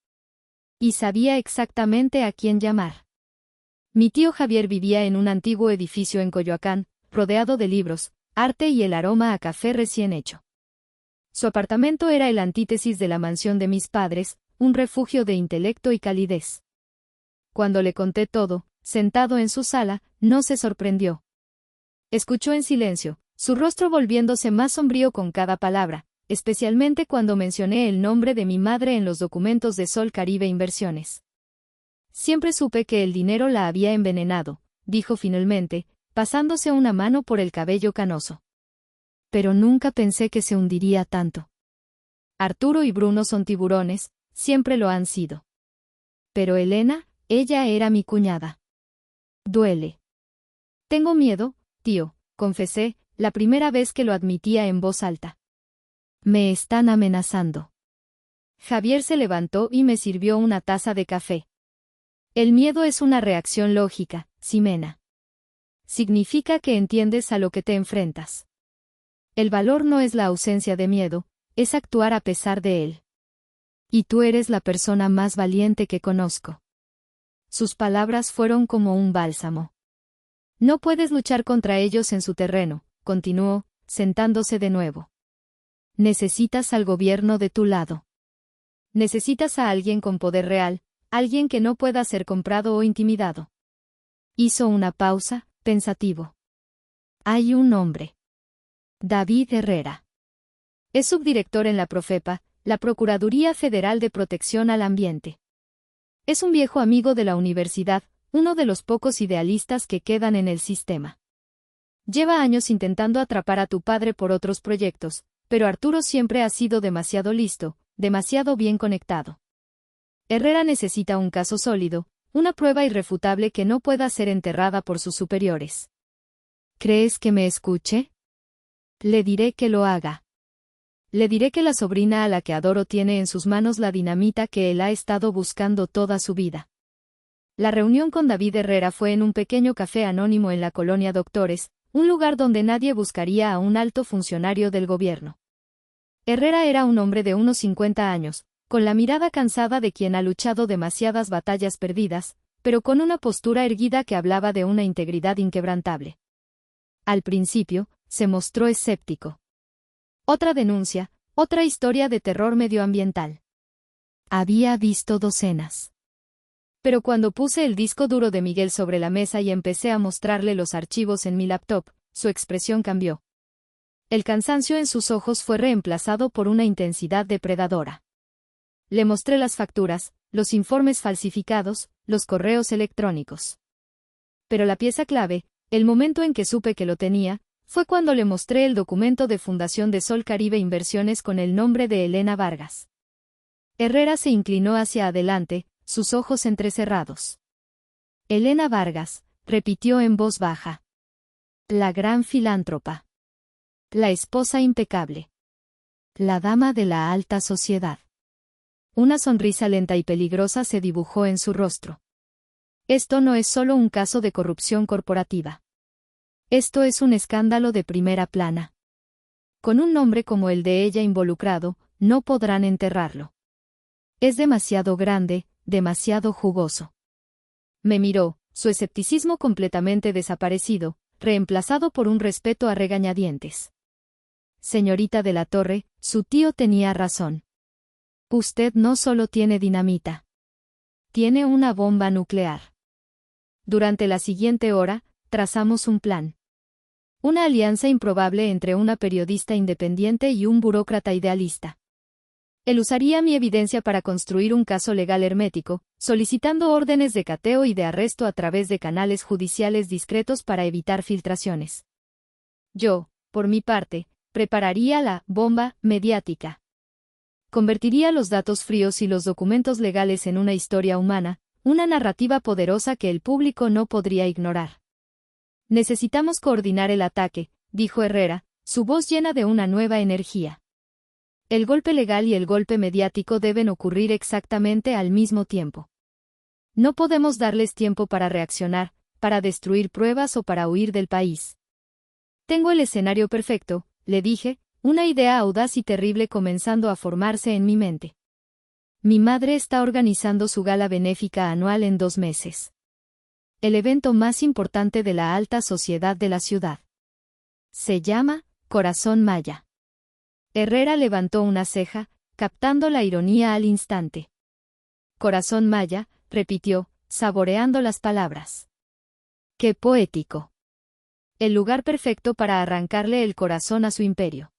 Y sabía exactamente a quién llamar. Mi tío Javier vivía en un antiguo edificio en Coyoacán, rodeado de libros, arte y el aroma a café recién hecho. Su apartamento era el antítesis de la mansión de mis padres, un refugio de intelecto y calidez. Cuando le conté todo, sentado en su sala, no se sorprendió. Escuchó en silencio, su rostro volviéndose más sombrío con cada palabra, especialmente cuando mencioné el nombre de mi madre en los documentos de Sol Caribe Inversiones. Siempre supe que el dinero la había envenenado, dijo finalmente, pasándose una mano por el cabello canoso. Pero nunca pensé que se hundiría tanto. Arturo y Bruno son tiburones, siempre lo han sido. Pero Elena, ella era mi cuñada. Duele. Tengo miedo, tío, confesé, la primera vez que lo admitía en voz alta. Me están amenazando. Javier se levantó y me sirvió una taza de café. El miedo es una reacción lógica, Ximena. Significa que entiendes a lo que te enfrentas. El valor no es la ausencia de miedo, es actuar a pesar de él. Y tú eres la persona más valiente que conozco. Sus palabras fueron como un bálsamo. No puedes luchar contra ellos en su terreno, continuó, sentándose de nuevo. Necesitas al gobierno de tu lado. Necesitas a alguien con poder real, alguien que no pueda ser comprado o intimidado. Hizo una pausa, pensativo. Hay un hombre. David Herrera. Es subdirector en la Profepa, la Procuraduría Federal de Protección al Ambiente. Es un viejo amigo de la universidad, uno de los pocos idealistas que quedan en el sistema. Lleva años intentando atrapar a tu padre por otros proyectos, pero Arturo siempre ha sido demasiado listo, demasiado bien conectado. Herrera necesita un caso sólido, una prueba irrefutable que no pueda ser enterrada por sus superiores. ¿Crees que me escuche? Le diré que lo haga. Le diré que la sobrina a la que adoro tiene en sus manos la dinamita que él ha estado buscando toda su vida. La reunión con David Herrera fue en un pequeño café anónimo en la colonia Doctores, un lugar donde nadie buscaría a un alto funcionario del gobierno. Herrera era un hombre de unos 50 años, con la mirada cansada de quien ha luchado demasiadas batallas perdidas, pero con una postura erguida que hablaba de una integridad inquebrantable. Al principio, se mostró escéptico. Otra denuncia, otra historia de terror medioambiental. Había visto docenas. Pero cuando puse el disco duro de Miguel sobre la mesa y empecé a mostrarle los archivos en mi laptop, su expresión cambió. El cansancio en sus ojos fue reemplazado por una intensidad depredadora. Le mostré las facturas, los informes falsificados, los correos electrónicos. Pero la pieza clave, el momento en que supe que lo tenía, fue cuando le mostré el documento de fundación de Sol Caribe Inversiones con el nombre de Elena Vargas. Herrera se inclinó hacia adelante, sus ojos entrecerrados. Elena Vargas, repitió en voz baja. La gran filántropa. La esposa impecable. La dama de la alta sociedad. Una sonrisa lenta y peligrosa se dibujó en su rostro. Esto no es solo un caso de corrupción corporativa. Esto es un escándalo de primera plana. Con un nombre como el de ella involucrado, no podrán enterrarlo. Es demasiado grande, demasiado jugoso. Me miró, su escepticismo completamente desaparecido, reemplazado por un respeto a regañadientes. Señorita de la Torre, su tío tenía razón. Usted no solo tiene dinamita. Tiene una bomba nuclear. Durante la siguiente hora, trazamos un plan. Una alianza improbable entre una periodista independiente y un burócrata idealista. Él usaría mi evidencia para construir un caso legal hermético, solicitando órdenes de cateo y de arresto a través de canales judiciales discretos para evitar filtraciones. Yo, por mi parte, prepararía la bomba mediática. Convertiría los datos fríos y los documentos legales en una historia humana, una narrativa poderosa que el público no podría ignorar. Necesitamos coordinar el ataque, dijo Herrera, su voz llena de una nueva energía. El golpe legal y el golpe mediático deben ocurrir exactamente al mismo tiempo. No podemos darles tiempo para reaccionar, para destruir pruebas o para huir del país. Tengo el escenario perfecto, le dije, una idea audaz y terrible comenzando a formarse en mi mente. Mi madre está organizando su gala benéfica anual en 2 meses. El evento más importante de la alta sociedad de la ciudad. Se llama Corazón Maya. Herrera levantó una ceja, captando la ironía al instante. Corazón Maya, repitió, saboreando las palabras. ¡Qué poético! El lugar perfecto para arrancarle el corazón a su imperio.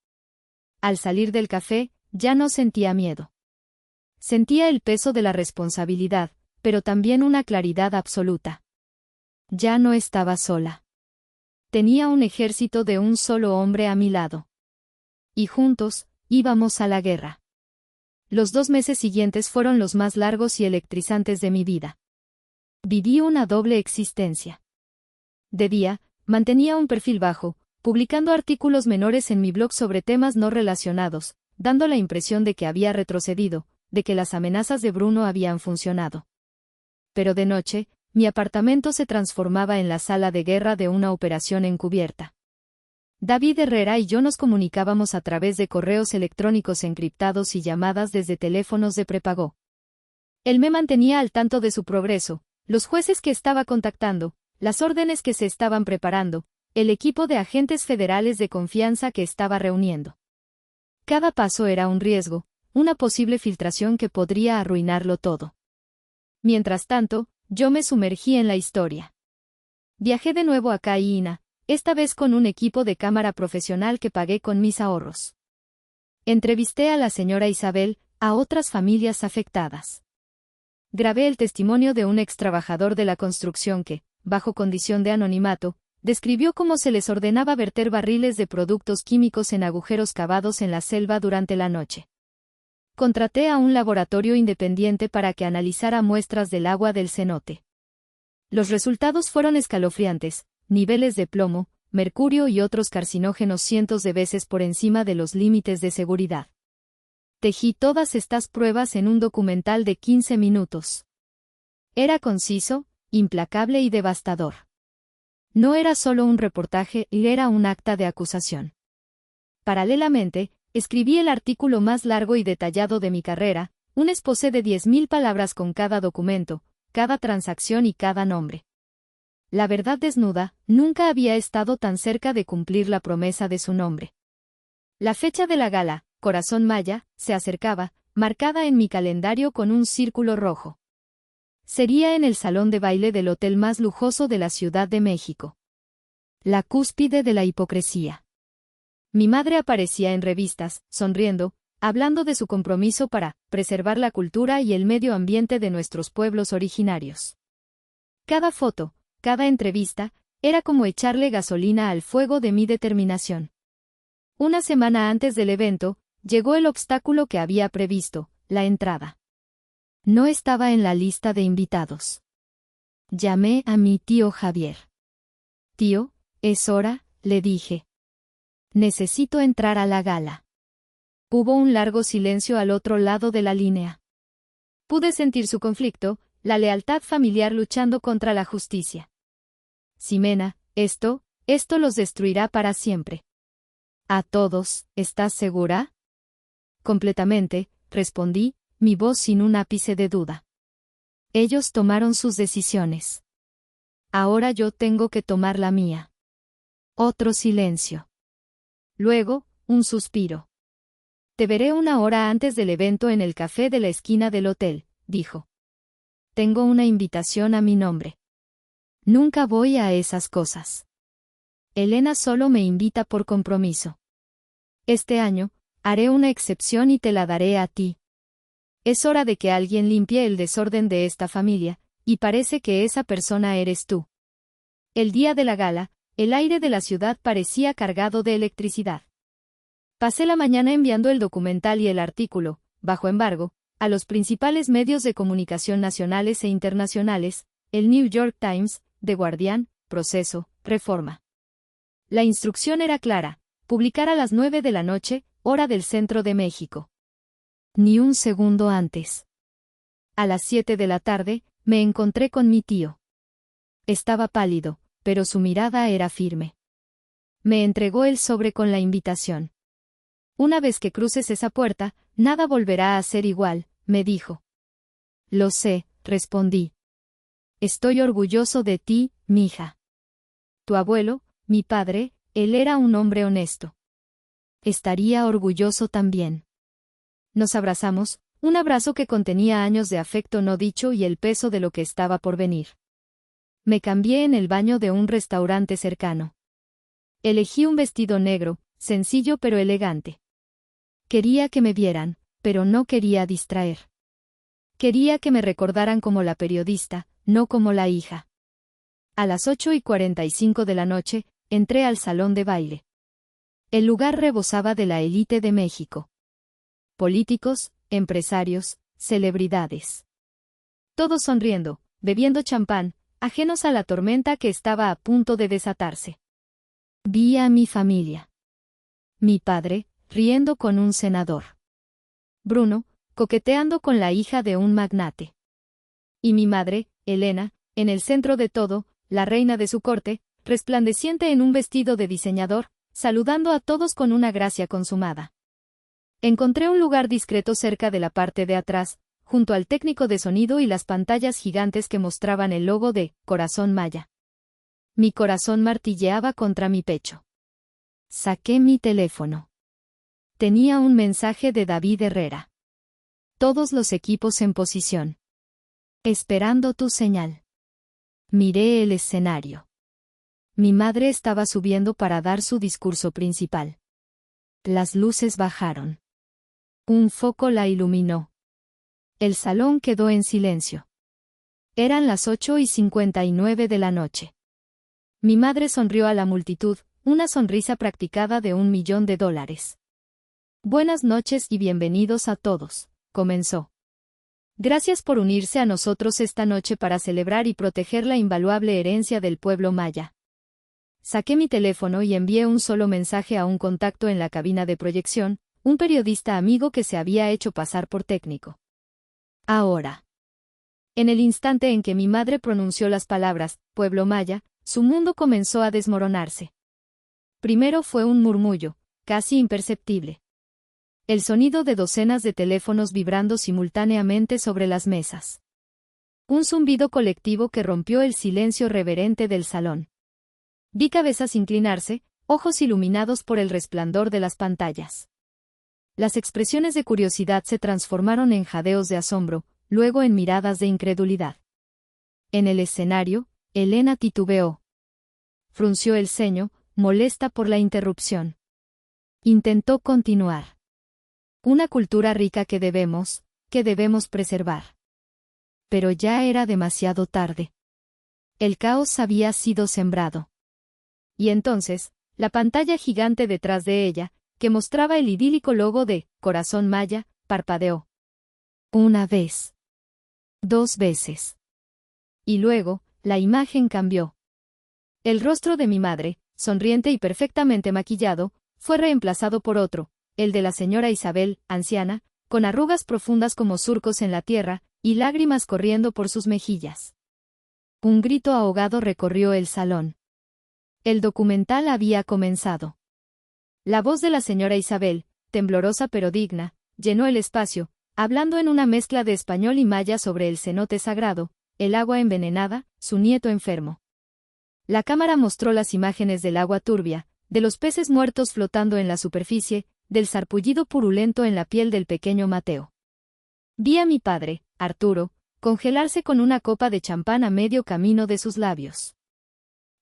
Al salir del café, ya no sentía miedo. Sentía el peso de la responsabilidad, pero también una claridad absoluta. Ya no estaba sola. Tenía un ejército de un solo hombre a mi lado. Y juntos, íbamos a la guerra. Los 2 meses siguientes fueron los más largos y electrizantes de mi vida. Viví una doble existencia. De día, mantenía un perfil bajo, publicando artículos menores en mi blog sobre temas no relacionados, dando la impresión de que había retrocedido, de que las amenazas de Bruno habían funcionado. Pero de noche, mi apartamento se transformaba en la sala de guerra de una operación encubierta. David Herrera y yo nos comunicábamos a través de correos electrónicos encriptados y llamadas desde teléfonos de prepago. Él me mantenía al tanto de su progreso, los jueces que estaba contactando, las órdenes que se estaban preparando, el equipo de agentes federales de confianza que estaba reuniendo. Cada paso era un riesgo, una posible filtración que podría arruinarlo todo. Mientras tanto, yo me sumergí en la historia. Viajé de nuevo a Caína, esta vez con un equipo de cámara profesional que pagué con mis ahorros. Entrevisté a la señora Isabel, a otras familias afectadas. Grabé el testimonio de un ex trabajador de la construcción que, bajo condición de anonimato, describió cómo se les ordenaba verter barriles de productos químicos en agujeros cavados en la selva durante la noche. Contraté a un laboratorio independiente para que analizara muestras del agua del cenote. Los resultados fueron escalofriantes, niveles de plomo, mercurio y otros carcinógenos cientos de veces por encima de los límites de seguridad. Tejí todas estas pruebas en un documental de 15 minutos. Era conciso, implacable y devastador. No era solo un reportaje, era un acta de acusación. Paralelamente, escribí el artículo más largo y detallado de mi carrera, un exposé de 10.000 palabras con cada documento, cada transacción y cada nombre. La verdad desnuda, nunca había estado tan cerca de cumplir la promesa de su nombre. La fecha de la gala, Corazón Maya, se acercaba, marcada en mi calendario con un círculo rojo. Sería en el salón de baile del hotel más lujoso de la Ciudad de México. La cúspide de la hipocresía. Mi madre aparecía en revistas, sonriendo, hablando de su compromiso para preservar la cultura y el medio ambiente de nuestros pueblos originarios. Cada foto, cada entrevista, era como echarle gasolina al fuego de mi determinación. Una semana antes del evento, llegó el obstáculo que había previsto, la entrada. No estaba en la lista de invitados. Llamé a mi tío Javier. Tío, es hora, le dije. Necesito entrar a la gala. Hubo un largo silencio al otro lado de la línea. Pude sentir su conflicto, la lealtad familiar luchando contra la justicia. Ximena, esto los destruirá para siempre. A todos, ¿estás segura? Completamente, respondí, mi voz sin un ápice de duda. Ellos tomaron sus decisiones. Ahora yo tengo que tomar la mía. Otro silencio. Luego, un suspiro. Te veré 1 hora antes del evento en el café de la esquina del hotel, dijo. Tengo una invitación a mi nombre. Nunca voy a esas cosas. Elena solo me invita por compromiso. Este año, haré una excepción y te la daré a ti. Es hora de que alguien limpie el desorden de esta familia, y parece que esa persona eres tú. El día de la gala, el aire de la ciudad parecía cargado de electricidad. Pasé la mañana enviando el documental y el artículo, bajo embargo, a los principales medios de comunicación nacionales e internacionales, el New York Times, The Guardian, Proceso, Reforma. La instrucción era clara: publicar a las 9 de la noche, hora del centro de México. Ni un segundo antes. A las 7 de la tarde, me encontré con mi tío. Estaba pálido, pero su mirada era firme. Me entregó el sobre con la invitación. Una vez que cruces esa puerta, nada volverá a ser igual, me dijo. Lo sé, respondí. Estoy orgulloso de ti, mija. Tu abuelo, mi padre, él era un hombre honesto. Estaría orgulloso también. Nos abrazamos, un abrazo que contenía años de afecto no dicho y el peso de lo que estaba por venir. Me cambié en el baño de un restaurante cercano. Elegí un vestido negro, sencillo pero elegante. Quería que me vieran, pero no quería distraer. Quería que me recordaran como la periodista, no como la hija. A las 8:45 de la noche, entré al salón de baile. El lugar rebosaba de la élite de México. Políticos, empresarios, celebridades. Todos sonriendo, bebiendo champán, ajenos a la tormenta que estaba a punto de desatarse. Vi a mi familia. Mi padre, riendo con un senador. Bruno, coqueteando con la hija de un magnate. Y mi madre, Elena, en el centro de todo, la reina de su corte, resplandeciente en un vestido de diseñador, saludando a todos con una gracia consumada. Encontré un lugar discreto cerca de la parte de atrás, junto al técnico de sonido y las pantallas gigantes que mostraban el logo de Corazón Maya. Mi corazón martilleaba contra mi pecho. Saqué mi teléfono. Tenía un mensaje de David Herrera. Todos los equipos en posición. Esperando tu señal. Miré el escenario. Mi madre estaba subiendo para dar su discurso principal. Las luces bajaron. Un foco la iluminó. El salón quedó en silencio. Eran las 8:59 de la noche. Mi madre sonrió a la multitud, una sonrisa practicada de $1.000.000. Buenas noches y bienvenidos a todos, comenzó. Gracias por unirse a nosotros esta noche para celebrar y proteger la invaluable herencia del pueblo maya. Saqué mi teléfono y envié un solo mensaje a un contacto en la cabina de proyección, un periodista amigo que se había hecho pasar por técnico. Ahora. En el instante en que mi madre pronunció las palabras, pueblo maya, su mundo comenzó a desmoronarse. Primero fue un murmullo, casi imperceptible. El sonido de docenas de teléfonos vibrando simultáneamente sobre las mesas. Un zumbido colectivo que rompió el silencio reverente del salón. Vi cabezas inclinarse, ojos iluminados por el resplandor de las pantallas. Las expresiones de curiosidad se transformaron en jadeos de asombro, luego en miradas de incredulidad. En el escenario, Elena titubeó. Frunció el ceño, molesta por la interrupción. Intentó continuar. Una cultura rica que debemos preservar. Pero ya era demasiado tarde. El caos había sido sembrado. Y entonces, la pantalla gigante detrás de ella, que mostraba el idílico logo de Corazón Maya, parpadeó. Una vez. 2 veces. Y luego, la imagen cambió. El rostro de mi madre, sonriente y perfectamente maquillado, fue reemplazado por otro, el de la señora Isabel, anciana, con arrugas profundas como surcos en la tierra, y lágrimas corriendo por sus mejillas. Un grito ahogado recorrió el salón. El documental había comenzado. La voz de la señora Isabel, temblorosa pero digna, llenó el espacio, hablando en una mezcla de español y maya sobre el cenote sagrado, el agua envenenada, su nieto enfermo. La cámara mostró las imágenes del agua turbia, de los peces muertos flotando en la superficie, del sarpullido purulento en la piel del pequeño Mateo. Vi a mi padre, Arturo, congelarse con una copa de champán a medio camino de sus labios.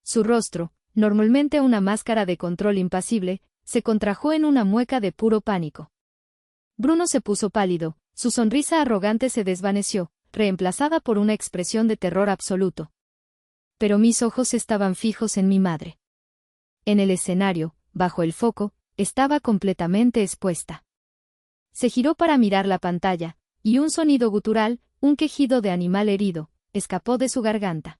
Su rostro, normalmente una máscara de control impasible, se contrajo en una mueca de puro pánico. Bruno se puso pálido, su sonrisa arrogante se desvaneció, reemplazada por una expresión de terror absoluto. Pero mis ojos estaban fijos en mi madre. En el escenario, bajo el foco, estaba completamente expuesta. Se giró para mirar la pantalla, y un sonido gutural, un quejido de animal herido, escapó de su garganta.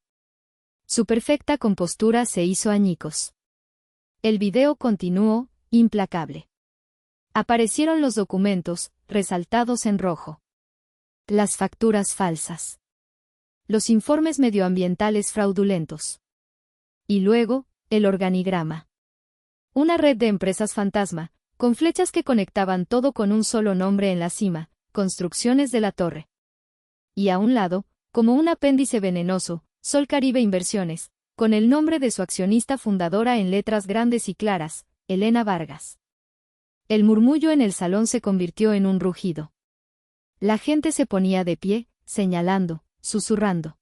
Su perfecta compostura se hizo añicos. El video continuó, implacable. Aparecieron los documentos, resaltados en rojo. Las facturas falsas. Los informes medioambientales fraudulentos. Y luego, el organigrama. Una red de empresas fantasma, con flechas que conectaban todo con un solo nombre en la cima, Construcciones de la Torre. Y a un lado, como un apéndice venenoso, Sol Caribe Inversiones, con el nombre de su accionista fundadora en letras grandes y claras, Elena Vargas. El murmullo en el salón se convirtió en un rugido. La gente se ponía de pie, señalando, susurrando.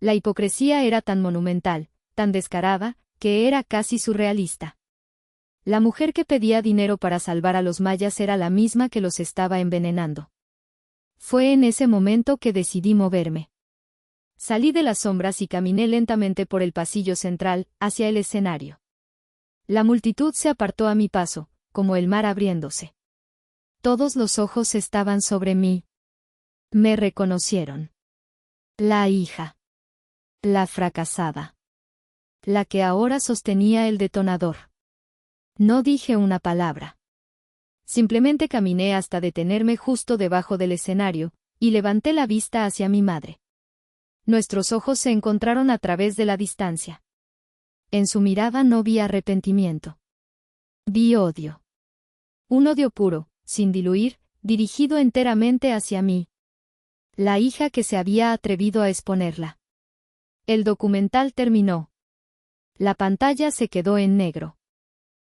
La hipocresía era tan monumental, tan descarada, que era casi surrealista. La mujer que pedía dinero para salvar a los mayas era la misma que los estaba envenenando. Fue en ese momento que decidí moverme. Salí de las sombras y caminé lentamente por el pasillo central, hacia el escenario. La multitud se apartó a mi paso, como el mar abriéndose. Todos los ojos estaban sobre mí. Me reconocieron. La hija. La fracasada. La que ahora sostenía el detonador. No dije una palabra. Simplemente caminé hasta detenerme justo debajo del escenario, y levanté la vista hacia mi madre. Nuestros ojos se encontraron a través de la distancia. En su mirada no vi arrepentimiento. Vi odio. Un odio puro, sin diluir, dirigido enteramente hacia mí. La hija que se había atrevido a exponerla. El documental terminó. La pantalla se quedó en negro.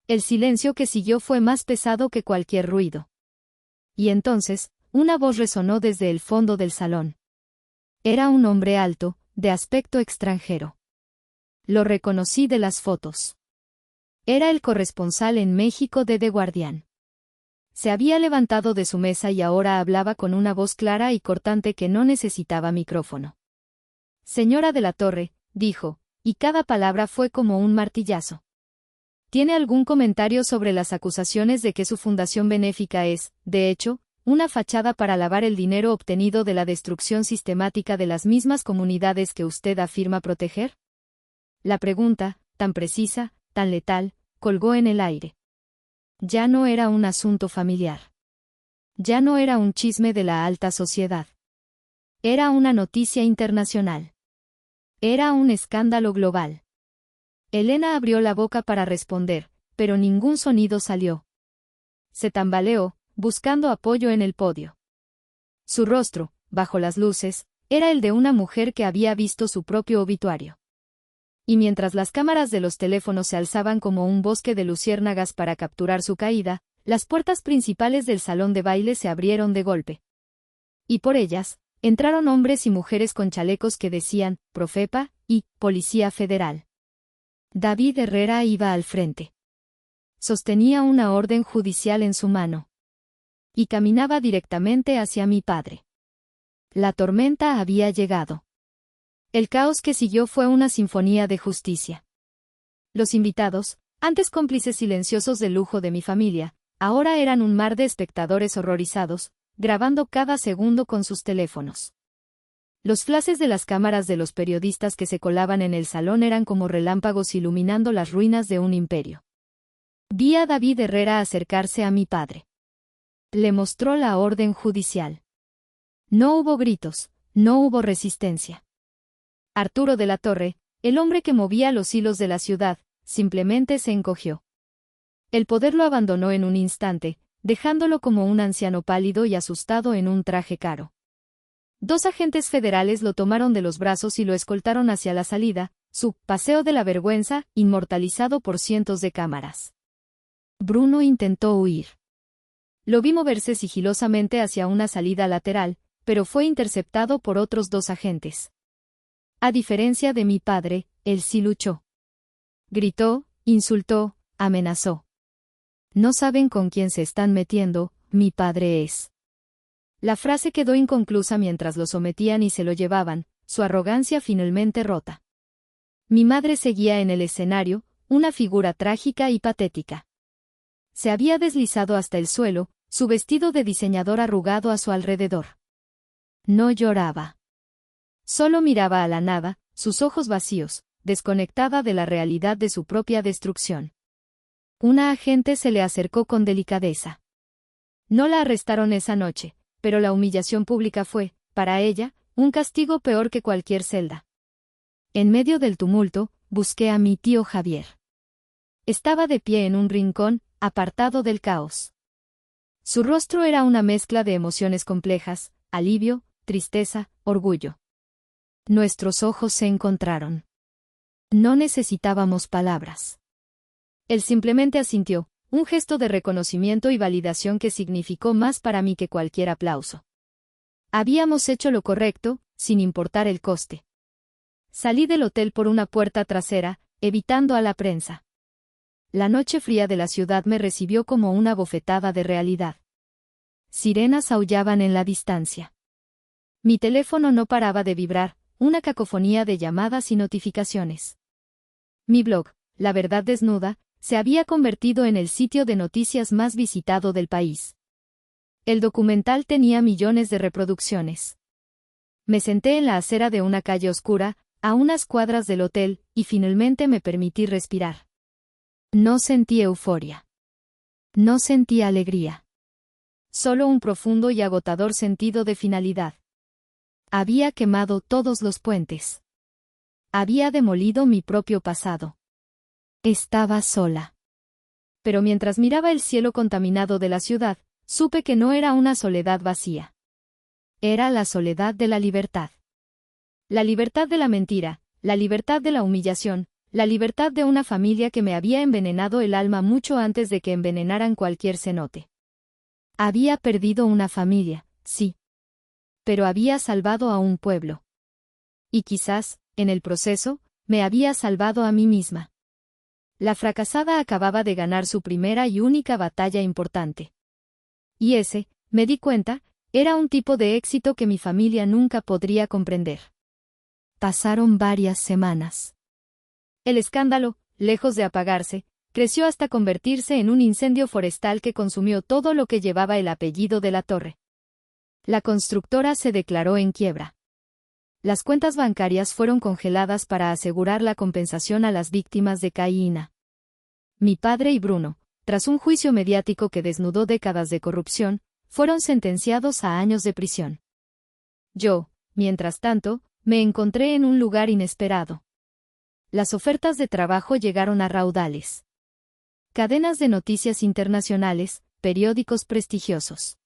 El silencio que siguió fue más pesado que cualquier ruido. Y entonces, una voz resonó desde el fondo del salón. Era un hombre alto, de aspecto extranjero. Lo reconocí de las fotos. Era el corresponsal en México de The Guardian. Se había levantado de su mesa y ahora hablaba con una voz clara y cortante que no necesitaba micrófono. Señora de la Torre, dijo, y cada palabra fue como un martillazo. ¿Tiene algún comentario sobre las acusaciones de que su fundación benéfica es, de hecho, una fachada para lavar el dinero obtenido de la destrucción sistemática de las mismas comunidades que usted afirma proteger? La pregunta, tan precisa, tan letal, colgó en el aire. Ya no era un asunto familiar. Ya no era un chisme de la alta sociedad. Era una noticia internacional. Era un escándalo global. Elena abrió la boca para responder, pero ningún sonido salió. Se tambaleó, buscando apoyo en el podio. Su rostro, bajo las luces, era el de una mujer que había visto su propio obituario. Y mientras las cámaras de los teléfonos se alzaban como un bosque de luciérnagas para capturar su caída, las puertas principales del salón de baile se abrieron de golpe. Y por ellas, entraron hombres y mujeres con chalecos que decían, Profepa, y, Policía Federal. David Herrera iba al frente. Sostenía una orden judicial en su mano. Y caminaba directamente hacia mi padre. La tormenta había llegado. El caos que siguió fue una sinfonía de justicia. Los invitados, antes cómplices silenciosos del lujo de mi familia, ahora eran un mar de espectadores horrorizados, grabando cada segundo con sus teléfonos. Los flashes de las cámaras de los periodistas que se colaban en el salón eran como relámpagos iluminando las ruinas de un imperio. Vi a David Herrera acercarse a mi padre. Le mostró la orden judicial. No hubo gritos, no hubo resistencia. Arturo de la Torre, el hombre que movía los hilos de la ciudad, simplemente se encogió. El poder lo abandonó en un instante, dejándolo como un anciano pálido y asustado en un traje caro. 2 agentes federales lo tomaron de los brazos y lo escoltaron hacia la salida, su paseo de la vergüenza, inmortalizado por cientos de cámaras. Bruno intentó huir. Lo vi moverse sigilosamente hacia una salida lateral, pero fue interceptado por otros 2 agentes. A diferencia de mi padre, él sí luchó. Gritó, insultó, amenazó. No saben con quién se están metiendo, mi padre es. La frase quedó inconclusa mientras lo sometían y se lo llevaban, su arrogancia finalmente rota. Mi madre seguía en el escenario, una figura trágica y patética. Se había deslizado hasta el suelo, su vestido de diseñador arrugado a su alrededor. No lloraba. Solo miraba a la nada, sus ojos vacíos, desconectada de la realidad de su propia destrucción. Una agente se le acercó con delicadeza. No la arrestaron esa noche, pero la humillación pública fue, para ella, un castigo peor que cualquier celda. En medio del tumulto, busqué a mi tío Javier. Estaba de pie en un rincón, apartado del caos. Su rostro era una mezcla de emociones complejas, alivio, tristeza, orgullo. Nuestros ojos se encontraron. No necesitábamos palabras. Él simplemente asintió, un gesto de reconocimiento y validación que significó más para mí que cualquier aplauso. Habíamos hecho lo correcto, sin importar el coste. Salí del hotel por una puerta trasera, evitando a la prensa. La noche fría de la ciudad me recibió como una bofetada de realidad. Sirenas aullaban en la distancia. Mi teléfono no paraba de vibrar, una cacofonía de llamadas y notificaciones. Mi blog, La Verdad Desnuda, se había convertido en el sitio de noticias más visitado del país. El documental tenía millones de reproducciones. Me senté en la acera de una calle oscura, a unas cuadras del hotel, y finalmente me permití respirar. No sentí euforia. No sentí alegría. Solo un profundo y agotador sentido de finalidad. Había quemado todos los puentes. Había demolido mi propio pasado. Estaba sola. Pero mientras miraba el cielo contaminado de la ciudad, supe que no era una soledad vacía. Era la soledad de la libertad. La libertad de la mentira, la libertad de la humillación, la libertad de una familia que me había envenenado el alma mucho antes de que envenenaran cualquier cenote. Había perdido una familia, sí. Pero había salvado a un pueblo. Y quizás, en el proceso, me había salvado a mí misma. La fracasada acababa de ganar su primera y única batalla importante. Y ese, me di cuenta, era un tipo de éxito que mi familia nunca podría comprender. Pasaron varias semanas. El escándalo, lejos de apagarse, creció hasta convertirse en un incendio forestal que consumió todo lo que llevaba el apellido de la torre. La constructora se declaró en quiebra. Las cuentas bancarias fueron congeladas para asegurar la compensación a las víctimas de Caína. Mi padre y Bruno, tras un juicio mediático que desnudó décadas de corrupción, fueron sentenciados a años de prisión. Yo, mientras tanto, me encontré en un lugar inesperado. Las ofertas de trabajo llegaron a raudales. Cadenas de noticias internacionales, periódicos prestigiosos.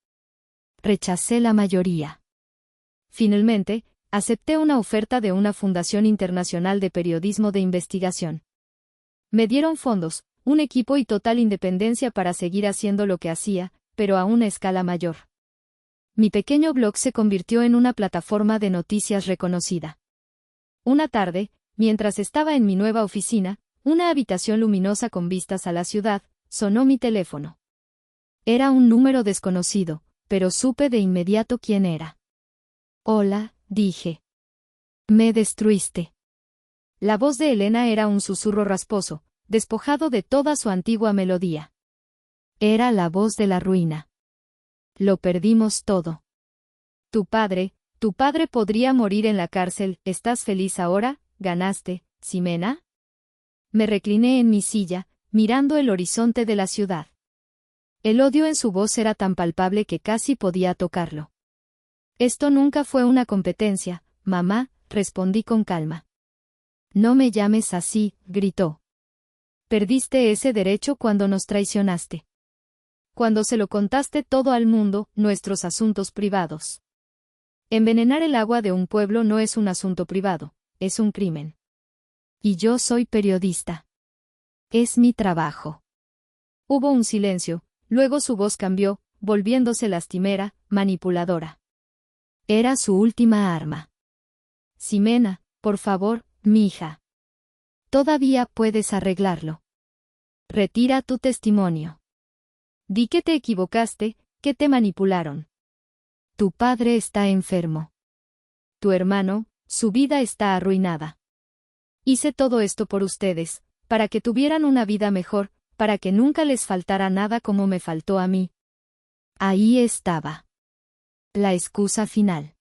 Rechacé la mayoría. Finalmente, acepté una oferta de una fundación internacional de periodismo de investigación. Me dieron fondos, un equipo y total independencia para seguir haciendo lo que hacía, pero a una escala mayor. Mi pequeño blog se convirtió en una plataforma de noticias reconocida. Una tarde, mientras estaba en mi nueva oficina, una habitación luminosa con vistas a la ciudad, sonó mi teléfono. Era un número desconocido, pero supe de inmediato quién era. Hola, dije. Me destruiste. La voz de Elena era un susurro rasposo, despojado de toda su antigua melodía. Era la voz de la ruina. Lo perdimos todo. Tu padre podría morir en la cárcel. ¿Estás feliz ahora? ¿Ganaste, Ximena? Me recliné en mi silla, mirando el horizonte de la ciudad. El odio en su voz era tan palpable que casi podía tocarlo. Esto nunca fue una competencia, mamá, respondí con calma. No me llames así, gritó. Perdiste ese derecho cuando nos traicionaste. Cuando se lo contaste todo al mundo, nuestros asuntos privados. Envenenar el agua de un pueblo no es un asunto privado, es un crimen. Y yo soy periodista. Es mi trabajo. Hubo un silencio, luego su voz cambió, volviéndose lastimera, manipuladora. Era su última arma. Ximena, por favor, mi hija. Todavía puedes arreglarlo. Retira tu testimonio. Di que te equivocaste, que te manipularon. Tu padre está enfermo. Tu hermano, su vida está arruinada. Hice todo esto por ustedes, para que tuvieran una vida mejor, para que nunca les faltara nada como me faltó a mí. Ahí estaba. La excusa final.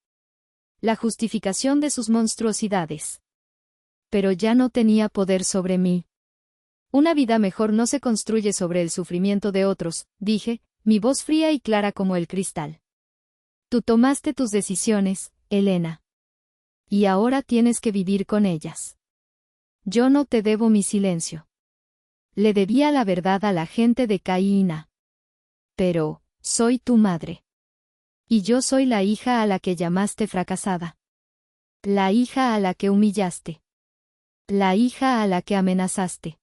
La justificación de sus monstruosidades. Pero ya no tenía poder sobre mí. Una vida mejor no se construye sobre el sufrimiento de otros, dije, mi voz fría y clara como el cristal. Tú tomaste tus decisiones, Elena. Y ahora tienes que vivir con ellas. Yo no te debo mi silencio. Le debía la verdad a la gente de Caína. Pero, soy tu madre. Y yo soy la hija a la que llamaste fracasada. La hija a la que humillaste. La hija a la que amenazaste.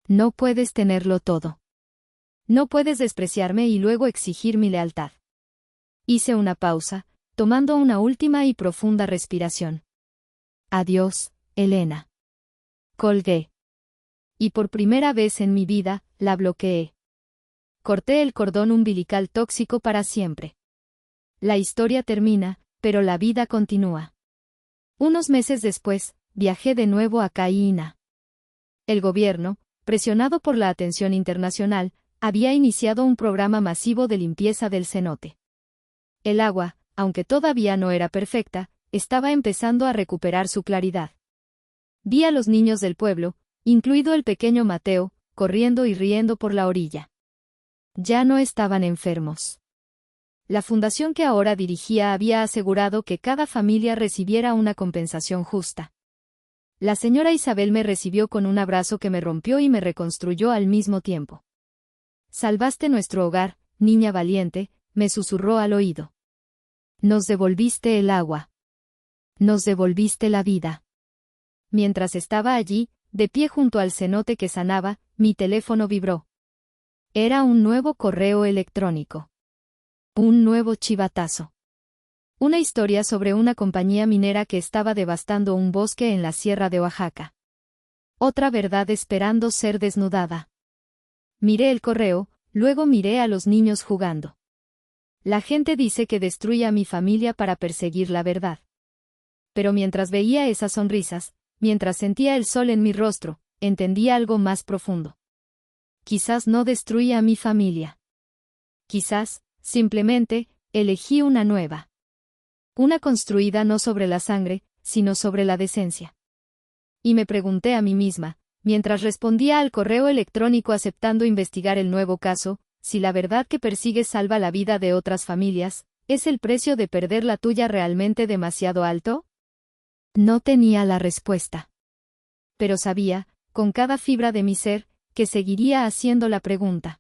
No puedes tenerlo todo. No puedes despreciarme y luego exigir mi lealtad. Hice una pausa, tomando una última y profunda respiración. Adiós, Elena. Colgué. Y por primera vez en mi vida, la bloqueé. Corté el cordón umbilical tóxico para siempre. La historia termina, pero la vida continúa. Unos meses después, viajé de nuevo a Caína. El gobierno, presionado por la atención internacional, había iniciado un programa masivo de limpieza del cenote. El agua, aunque todavía no era perfecta, estaba empezando a recuperar su claridad. Vi a los niños del pueblo, incluido el pequeño Mateo, corriendo y riendo por la orilla. Ya no estaban enfermos. La fundación que ahora dirigía había asegurado que cada familia recibiera una compensación justa. La señora Isabel me recibió con un abrazo que me rompió y me reconstruyó al mismo tiempo. Salvaste nuestro hogar, niña valiente, me susurró al oído. Nos devolviste el agua. Nos devolviste la vida. Mientras estaba allí, de pie junto al cenote que sanaba, mi teléfono vibró. Era un nuevo correo electrónico. Un nuevo chivatazo. Una historia sobre una compañía minera que estaba devastando un bosque en la sierra de Oaxaca. Otra verdad esperando ser desnudada. Miré el correo, luego miré a los niños jugando. La gente dice que destruye a mi familia para perseguir la verdad. Pero mientras veía esas sonrisas, mientras sentía el sol en mi rostro, entendí algo más profundo. Quizás no destruí a mi familia. Quizás, simplemente, elegí una nueva. Una construida no sobre la sangre, sino sobre la decencia. Y me pregunté a mí misma, mientras respondía al correo electrónico aceptando investigar el nuevo caso, si la verdad que persigues salva la vida de otras familias, ¿es el precio de perder la tuya realmente demasiado alto? No tenía la respuesta. Pero sabía, con cada fibra de mi ser, que seguiría haciendo la pregunta.